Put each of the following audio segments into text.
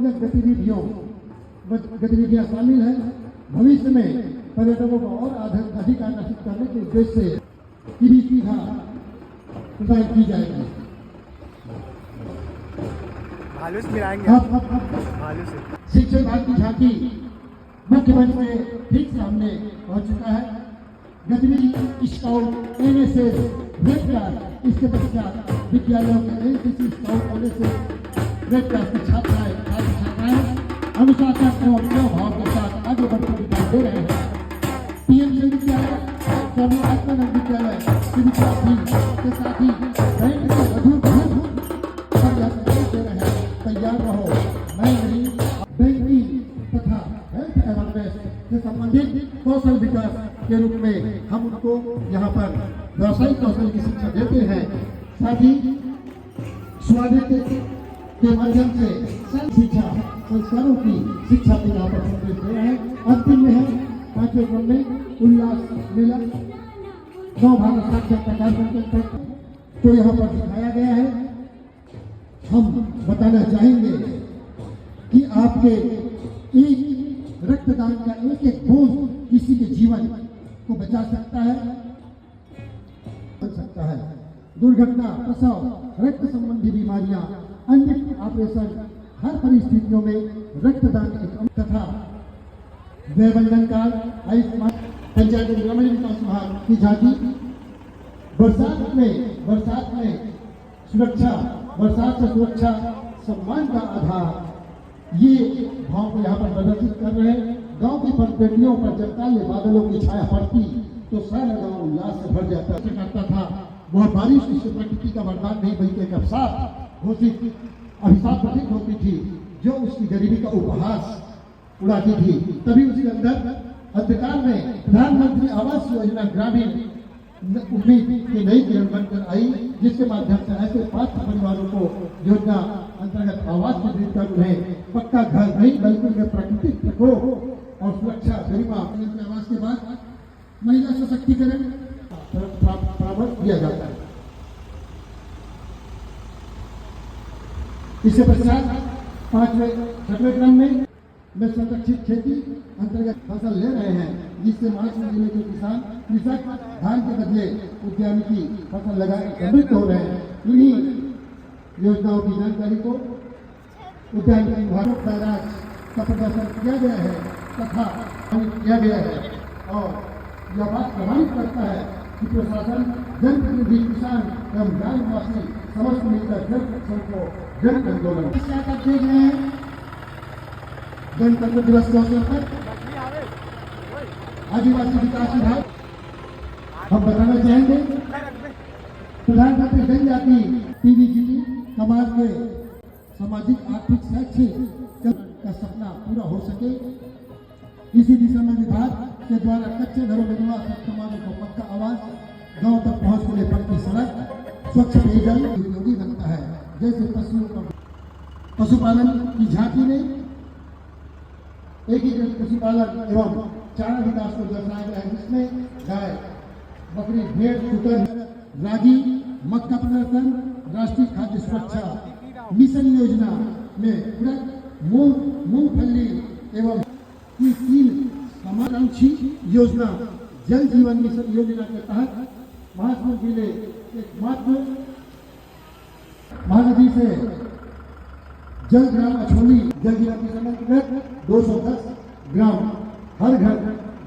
मनोरंजक गतिविधियां शामिल हैं। भविष्य में पर्यटकों को और अधिक आकर्षित करने के उद्देश्य से की सुविधा प्रदान की जाएगी। भालू से मिलाएंगे। भालू से शिक्षक भारत की झांकी मुख्य मंच में ठीक सामने पहुंच चुका है। गतिविधि स्काउट एनएसएस रेड क्लास, इसके पश्चात विद्यालयों के NCC scout NSS red class की छात्राएं अनुशासन एवं भाव के साथ आगे बढ़ते दिखाई दे रहे हैं। पीएमसी विद्यालय, स्वामी आत्मानंद विद्यालय के विद्यार्थी के साथ ही बैंक के मधुर दे रहे हैं। तैयार रहो, मैं नहीं बैंकिंग तथा हेल्थ अवेयरनेस से संबंधित कौशल विकास के रूप में हम उनको यहाँ पर व्यावसायिक कौशल की शिक्षा देते हैं। साथ ही स्वादिष्ट के माध्यम से शिक्षा संस्कारों की शिक्षा भी यहाँ पर संदेश दे रहे हैं। अंतिम में है 5वें क्रम में उल्लास मेला नव भारत साक्षरता कार्यक्रम को यहाँ पर दिखाया गया है। हम बताना चाहेंगे कि आपके एक रक्तदान का एक एक बूंद किसी के जीवन को बचा सकता है, बच सकता है। दुर्घटना, प्रसव, रक्त संबंधी बीमारियां, अन्य ऑपरेशन, हर परिस्थितियों में रक्तदान एक तथा वैबंधन कार्ड, आयुष्मान पंचायत ग्रामीण विकास विभाग की झांकी बरसात में सुरक्षा, बरसात से सुरक्षा सम्मान का आधार, ये भाव को यहाँ पर प्रदर्शित कर रहे हैं। गांव की पगडंडियों पर जब काले बादलों की छाया पड़ती तो सारा गांव उल्लास से भर जाता था। वह बारिश किसी प्रकृति का वरदान नहीं बल्कि एक अभिशाप प्रतीत होती थी, जो उसकी गरीबी का उपहास उड़ाती थी। तभी उसके अंदर अंधकार में प्रधानमंत्री आवास योजना ग्रामीण उम्मीद की नई किरण बनकर आई, जिसके माध्यम से ऐसे पात्र परिवारों को योजना अंतर्गत आवास वितरित कर उन्हें पक्का घर नहीं बल्कि उन्हें प्राकृतिक प्रकोप और सुरक्षा गरिमा आवास के बाद महिला सशक्तिकरण प्रावधान किया जाता है। इसके पश्चात 5वें क्रम में संरक्षित खेती अंतर्गत फसल ले रहे हैं, जिससे महाराष्ट्र जिले के कृषक धान के बदले उद्यानिकी फसल लगाकर समृद्ध हो रहे हैं। इन्हीं योजनाओं की जानकारी को उद्यानिकी विभाग द्वारा का प्रदर्शन किया गया है तथा किया गया है, और यह बात प्रमाणित करता है कि प्रशासन, जनप्रतिनिधि, किसान एवं ग्रामवासी समस्त मिलकर जल संरक्षण को जन आंदोलन देख रहे हैं। गणतंत्र दिवस के अवसर पर आदिवासी विकास विभाग हम बताना चाहेंगे, प्रधानमंत्री जनजाति पीडीजीटी समाज के सामाजिक, आर्थिक, शैक्षिक का सपना पूरा हो सके, इसी दिशा में विभाग के द्वारा कच्चे घरों में निवास समाजों को पक्का आवास, गांव तक पहुंच के लिए पक्की सड़क, स्वच्छ पेयजल उपयोगी बनता है। जैसे पशुपालन की झांकी में एकीकृत पशुपालन एवं चारा विकास को दर्शाया गया है, जिसमें गाय, बकरी, भेड़, सुकर, रागी, मक्का प्रदर्शन, राष्ट्रीय खाद्य सुरक्षा मिशन योजना में उड़द, मूंगफली एवं की 3 समाकांक्षी योजना जल जीवन मिशन योजना के तहत महासमुंद जिले एकमात्र महानदी से जल ग्राम अछोली जल जीवन मिशन अंतर्गत 210 ग्राम हर घर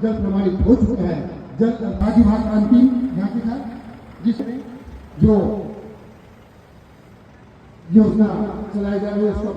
जल प्रमाणित हो चुका है। जल भाग अंतिम यहाँ के साथ जिसमें जो योजना चलाई जा रही है उसका